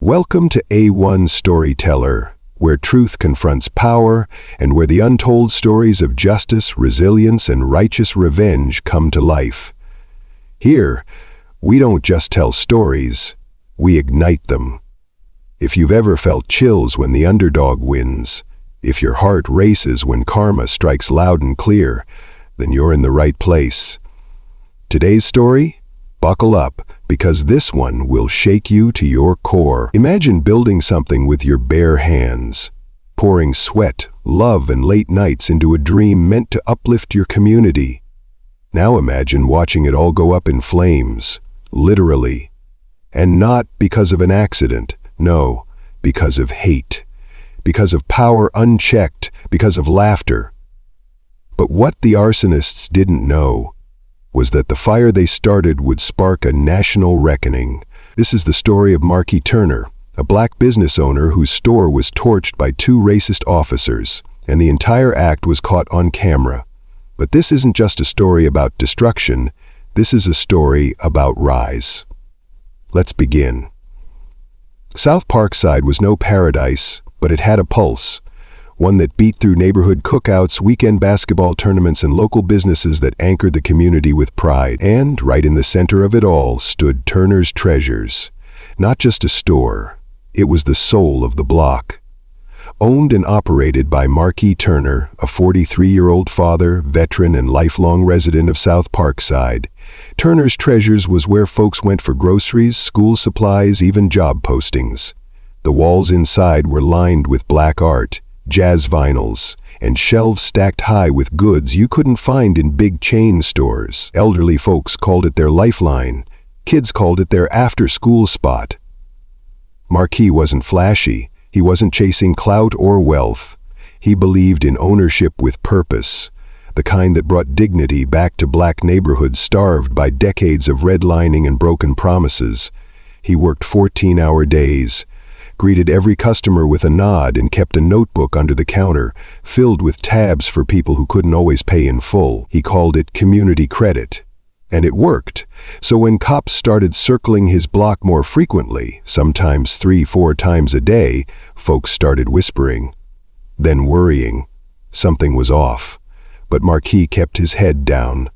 Welcome to A1 Storyteller, where truth confronts power and where the untold stories of justice, resilience, and righteous revenge come to life. Here, we don't just tell stories, we ignite them. If you've ever felt chills when the underdog wins, if your heart races when karma strikes loud and clear, then you're in the right place. Today's story? Buckle up, because this one will shake you to your core. Imagine building something with your bare hands, pouring sweat, love, and late nights into a dream meant to uplift your community. Now imagine watching it all go up in flames, literally. And not because of an accident, no, because of hate, because of power unchecked, because of laughter. But what the arsonists didn't know was that the fire they started would spark a national reckoning. This is the story of Marky Turner, a black business owner whose store was torched by two racist officers, and the entire act was caught on camera. But this isn't just a story about destruction, this is a story about rise. Let's begin. South Parkside was no paradise, but it had a pulse. One that beat through neighborhood cookouts, weekend basketball tournaments, and local businesses that anchored the community with pride. And right in the center of it all stood Turner's Treasures. Not just a store, it was the soul of the block. Owned and operated by Marky Turner, a 43-year-old father, veteran, and lifelong resident of South Parkside, Turner's Treasures was where folks went for groceries, school supplies, even job postings. The walls inside were lined with black art, jazz vinyls, and shelves stacked high with goods you couldn't find in big chain stores. Elderly folks called it their lifeline. Kids called it their after-school spot. Marky wasn't flashy. He wasn't chasing clout or wealth. He believed in ownership with purpose, the kind that brought dignity back to black neighborhoods starved by decades of redlining and broken promises. He worked 14-hour days, greeted every customer with a nod, and kept a notebook under the counter, filled with tabs for people who couldn't always pay in full. He called it community credit. And it worked. So when cops started circling his block more frequently, sometimes 3-4 times a day, folks started whispering, then worrying. Something was off. But Marky kept his head down,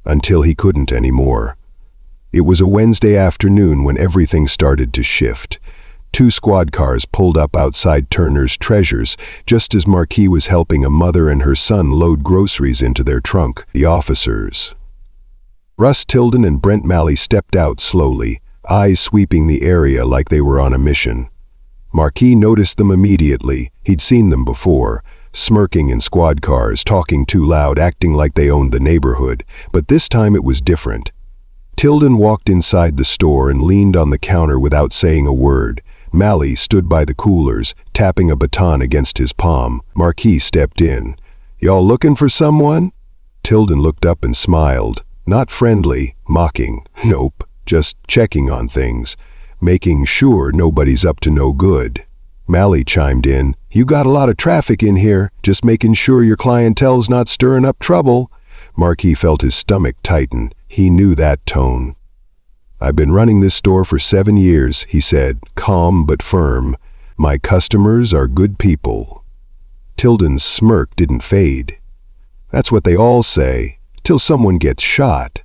until he couldn't anymore. It was a Wednesday afternoon when everything started to shift. Two squad cars pulled up outside Turner's Treasures just as Marky was helping a mother and her son load groceries into their trunk. The officers, Russ Tilden and Brent Malley, stepped out slowly, eyes sweeping the area like they were on a mission. Marky noticed them immediately. He'd seen them before, smirking in squad cars, talking too loud, acting like they owned the neighborhood. But this time it was different. Tilden walked inside the store and leaned on the counter without saying a word. Malley stood by the coolers, tapping a baton against his palm. Marky stepped in. "Y'all looking for someone?" Tilden looked up and smiled. Not friendly, mocking. Nope, just checking on things, making sure nobody's up to no good. Malley chimed in. "You got a lot of traffic in here, just making sure your clientele's not stirring up trouble." Marky felt his stomach tighten. He knew that tone. "I've been running this store for 7 years, he said, calm but firm. "My customers are good people." Tilden's smirk didn't fade. "That's what they all say, till someone gets shot."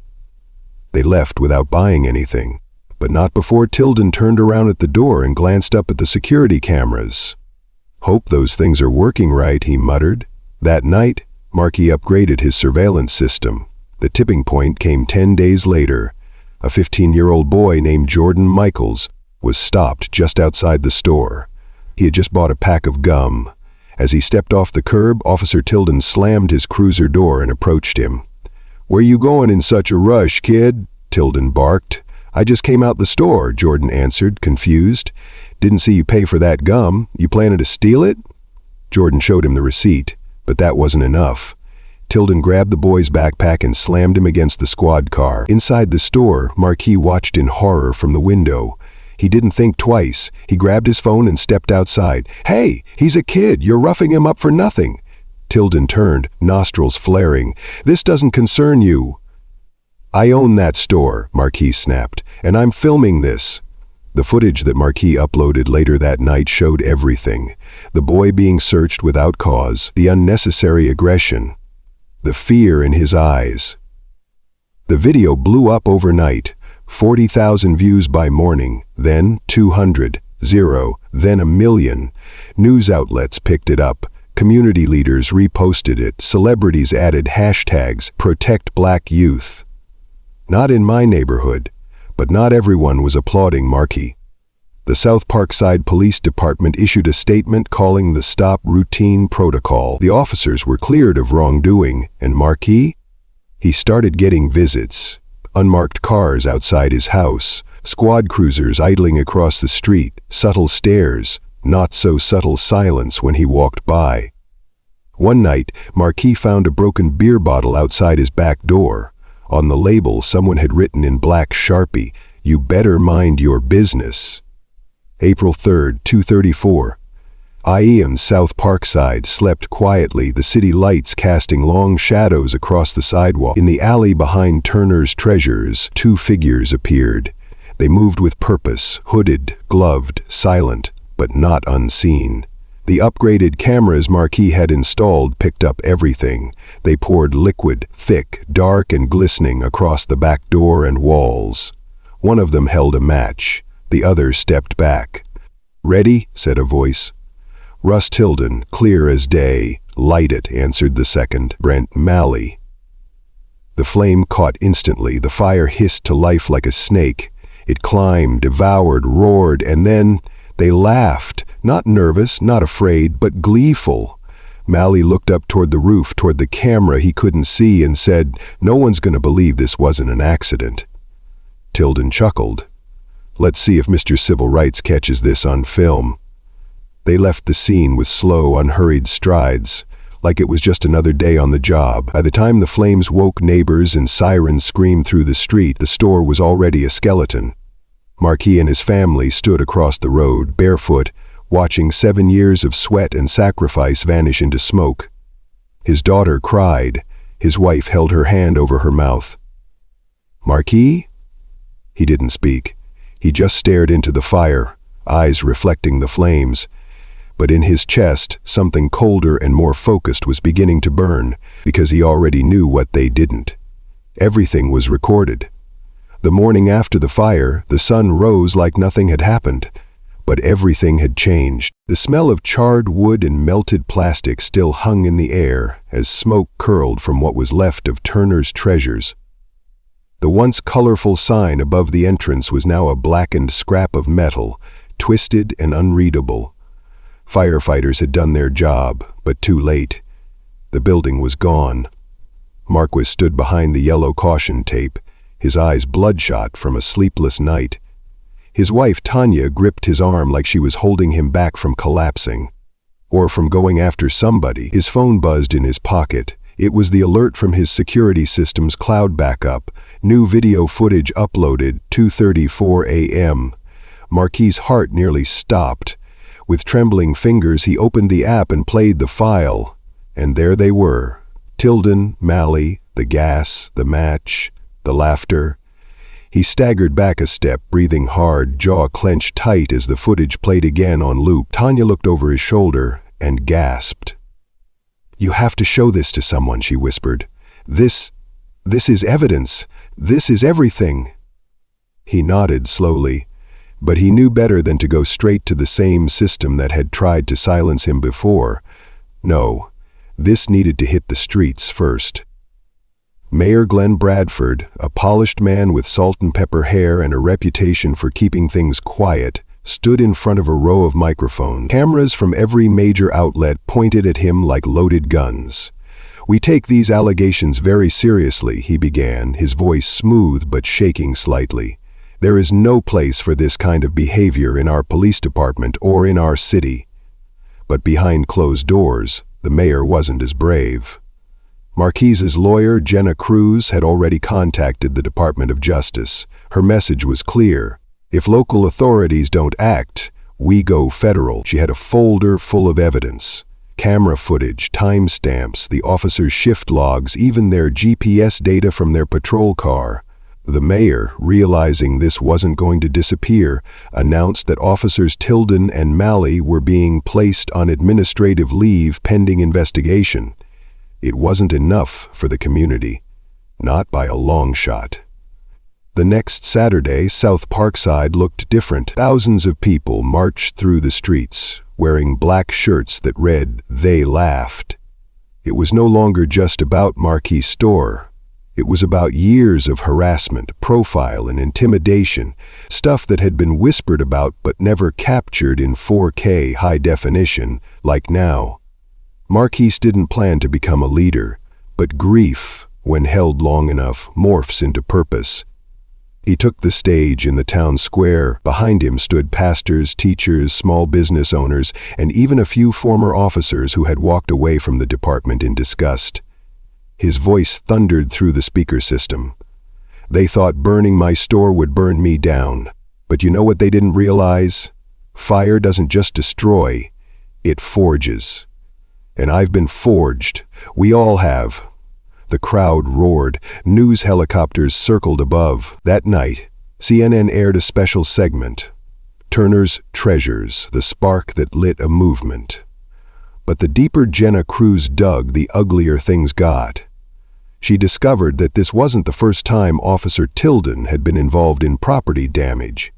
They left without buying anything, but not before Tilden turned around at the door and glanced up at the security cameras. "Hope those things are working right," he muttered. That night, Marky upgraded his surveillance system. The tipping point came 10 days later. A 15-year-old boy named Jordan Michaels was stopped just outside the store. He had just bought a pack of gum. As he stepped off the curb, Officer Tilden slammed his cruiser door and approached him. "Where you going in such a rush, kid?" Tilden barked. "I just came out the store," Jordan answered, confused. "Didn't see you pay for that gum. You planning to steal it?" Jordan showed him the receipt, but that wasn't enough. Tilden grabbed the boy's backpack and slammed him against the squad car. Inside the store, Marky watched in horror from the window. He didn't think twice. He grabbed his phone and stepped outside. "Hey, he's a kid. You're roughing him up for nothing." Tilden turned, nostrils flaring. "This doesn't concern you." "I own that store," Marky snapped, "and I'm filming this." The footage that Marquis uploaded later that night showed everything. The boy being searched without cause, the unnecessary aggression, the fear in his eyes. The video blew up overnight, 40,000 views by morning, then 200, 0, then 1 million. News outlets picked it up. Community leaders reposted it. Celebrities added hashtags, Protect Black Youth. Not in my neighborhood, but not everyone was applauding Marquis. The South Parkside Police Department issued a statement calling the stop routine protocol. The officers were cleared of wrongdoing, and Marquis? He started getting visits. Unmarked cars outside his house, squad cruisers idling across the street, subtle stares, not so subtle silence when he walked by. One night, Marquis found a broken beer bottle outside his back door. On the label, someone had written in black Sharpie, "You better mind your business." April 3rd, 2:34. Ian South Parkside slept quietly, the city lights casting long shadows across the sidewalk. In the alley behind Turner's Treasures, 2 figures appeared. They moved with purpose, hooded, gloved, silent, but not unseen. The upgraded cameras Marquis had installed picked up everything. They poured liquid, thick, dark and glistening across the back door and walls. One of them held a match. The other stepped back. "Ready?" said a voice. Russ Tilden, clear as day. "Light it," answered the second, Brent Malley. The flame caught instantly. The fire hissed to life like a snake. It climbed, devoured, roared, and then they laughed. Not nervous, not afraid, but gleeful. Malley looked up toward the roof, toward the camera he couldn't see, and said, "No one's going to believe this wasn't an accident." Tilden chuckled. "Let's see if Mr. Civil Rights catches this on film." They left the scene with slow, unhurried strides, like it was just another day on the job. By the time the flames woke neighbors and sirens screamed through the street, the store was already a skeleton. Marquis and his family stood across the road, barefoot, watching 7 years of sweat and sacrifice vanish into smoke. His daughter cried. His wife held her hand over her mouth. "Marquis?" He didn't speak. He just stared into the fire, eyes reflecting the flames. But in his chest, something colder and more focused was beginning to burn, because he already knew what they didn't. Everything was recorded. The morning after the fire, the sun rose like nothing had happened. But everything had changed. The smell of charred wood and melted plastic still hung in the air as smoke curled from what was left of Turner's Treasures. The once colorful sign above the entrance was now a blackened scrap of metal, twisted and unreadable. Firefighters had done their job, but too late. The building was gone. Marquis stood behind the yellow caution tape, his eyes bloodshot from a sleepless night. His wife, Tanya, gripped his arm like she was holding him back from collapsing, or from going after somebody. His phone buzzed in his pocket. It was the alert from his security system's cloud backup. New video footage uploaded, 2:34 a.m. Marquis' heart nearly stopped. With trembling fingers, he opened the app and played the file. And there they were. Tilden, Malley, the gas, the match, the laughter. He staggered back a step, breathing hard, jaw clenched tight as the footage played again on loop. Tanya looked over his shoulder and gasped. "You have to show this to someone," she whispered. This is evidence. This is everything." He nodded slowly, but he knew better than to go straight to the same system that had tried to silence him before. No, this needed to hit the streets first. Mayor Glenn Bradford, a polished man with salt and pepper hair and a reputation for keeping things quiet, stood in front of a row of microphones. Cameras from every major outlet pointed at him like loaded guns. "We take these allegations very seriously," he began, his voice smooth but shaking slightly. "There is no place for this kind of behavior in our police department or in our city." But behind closed doors, the mayor wasn't as brave. Marquis's lawyer, Jenna Cruz, had already contacted the Department of Justice. Her message was clear. If local authorities don't act, we go federal. She had a folder full of evidence. Camera footage, timestamps, the officers' shift logs, even their GPS data from their patrol car. The mayor, realizing this wasn't going to disappear, announced that Officers Tilden and Malley were being placed on administrative leave pending investigation. It wasn't enough for the community. Not by a long shot. The next Saturday, South Parkside looked different. Thousands of people marched through the streets, wearing black shirts that read, "They laughed." It was no longer just about Marquis' store. It was about years of harassment, profile, and intimidation, stuff that had been whispered about but never captured in 4K high definition, like now. Marquis didn't plan to become a leader, but grief, when held long enough, morphs into purpose. He took the stage in the town square. Behind him stood pastors, teachers, small business owners, and even a few former officers who had walked away from the department in disgust. His voice thundered through the speaker system. They thought burning my store would burn me down. But you know what they didn't realize? Fire doesn't just destroy, it forges. And I've been forged. We all have. The crowd roared. News helicopters circled above. That night, CNN aired a special segment. Turner's Treasures, the spark that lit a movement. But the deeper Jenna Cruz dug, the uglier things got. She discovered that this wasn't the first time Officer Tilden had been involved in property damage.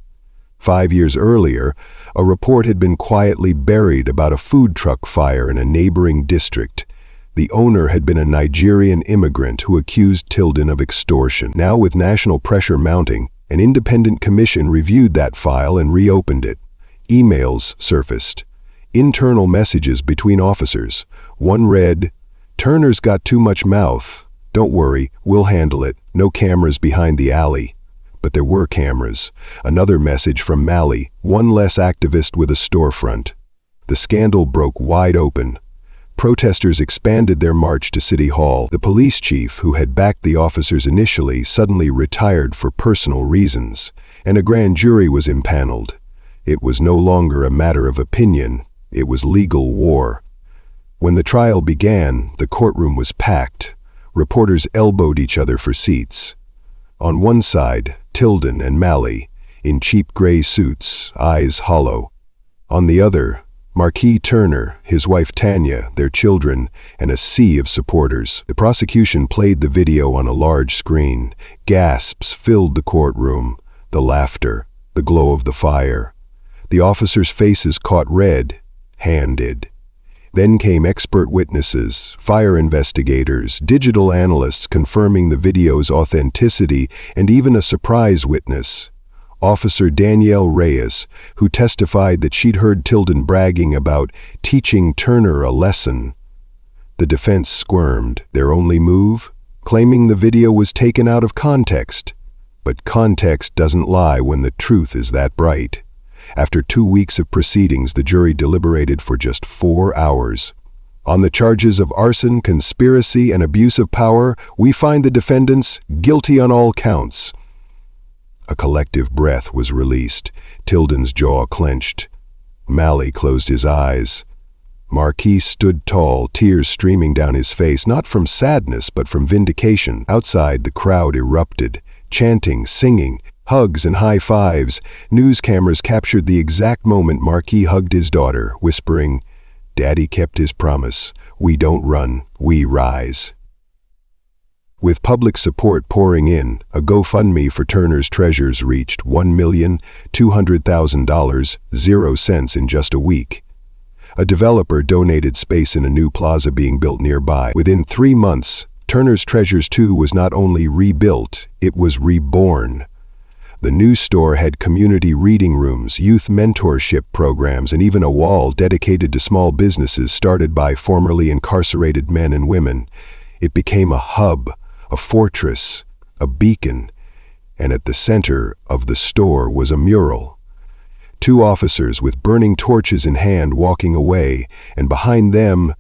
5 years earlier, a report had been quietly buried about a food truck fire in a neighboring district. The owner had been a Nigerian immigrant who accused Tilden of extortion. Now, with national pressure mounting, an independent commission reviewed that file and reopened it. Emails surfaced. Internal messages between officers. One read, "Turner's got too much mouth. Don't worry, we'll handle it. No cameras behind the alley." But there were cameras. Another message from Malley, one less activist with a storefront. The scandal broke wide open. Protesters expanded their march to City Hall. The police chief, who had backed the officers initially, suddenly retired for personal reasons, and a grand jury was impaneled. It was no longer a matter of opinion, it was legal war. When the trial began, the courtroom was packed. Reporters elbowed each other for seats. On one side, Tilden and Malley, in cheap gray suits, eyes hollow. On the other, Marquis Turner, his wife Tanya, their children, and a sea of supporters. The prosecution played the video on a large screen. Gasps filled the courtroom, the laughter, the glow of the fire. The officers' faces caught red-handed. Then came expert witnesses, fire investigators, digital analysts confirming the video's authenticity, and even a surprise witness, Officer Danielle Reyes, who testified that she'd heard Tilden bragging about teaching Turner a lesson. The defense squirmed. Their only move? Claiming the video was taken out of context. But context doesn't lie when the truth is that bright. After 2 weeks of proceedings, the jury deliberated for just 4 hours. On the charges of arson, conspiracy, and abuse of power, we find the defendants guilty on all counts. A collective breath was released. Tilden's jaw clenched. Malley closed his eyes. Marquis stood tall, tears streaming down his face, not from sadness but from vindication. Outside, the crowd erupted, chanting, singing, hugs and high fives. News cameras captured the exact moment Marquis hugged his daughter, whispering, "Daddy kept his promise. We don't run, we rise." With public support pouring in, a GoFundMe for Turner's Treasures reached $1,200,000, 0 cents in just a week. A developer donated space in a new plaza being built nearby. Within 3 months, Turner's Treasures 2 was not only rebuilt, it was reborn. The new store had community reading rooms, youth mentorship programs, and even a wall dedicated to small businesses started by formerly incarcerated men and women. It became a hub, a fortress, a beacon, and at the center of the store was a mural. 2 officers with burning torches in hand walking away, and behind them,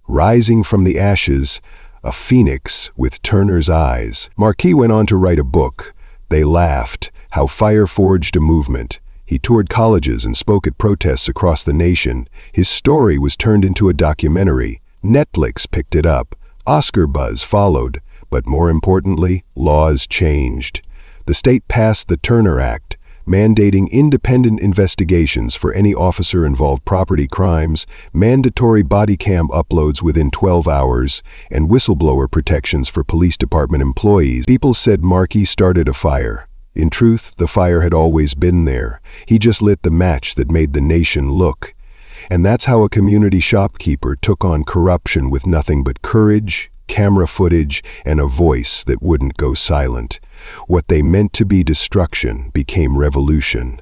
rising from the ashes, a phoenix with Turner's eyes. Marquis went on to write a book, They Laughed, How Fire Forged a Movement. He toured colleges and spoke at protests across the nation. His story was turned into a documentary. Netflix picked it up. Oscar buzz followed. But more importantly, laws changed. The state passed the Turner Act, mandating independent investigations for any officer-involved property crimes, mandatory body cam uploads within 12 hours, and whistleblower protections for police department employees. People said Markey started a fire. In truth, the fire had always been there. He just lit the match that made the nation look. And that's how a community shopkeeper took on corruption with nothing but courage, camera footage, and a voice that wouldn't go silent. What they meant to be destruction became revolution.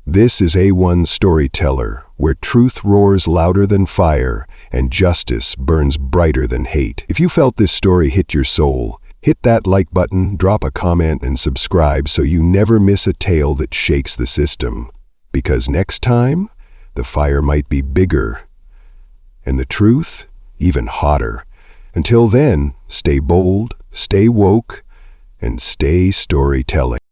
This is A1 Storyteller, where truth roars louder than fire and justice burns brighter than hate. If you felt this story hit your soul, hit that like button, drop a comment, and subscribe so you never miss a tale that shakes the system. Because next time, the fire might be bigger, and the truth even hotter. Until then, stay bold, stay woke, and stay storytelling.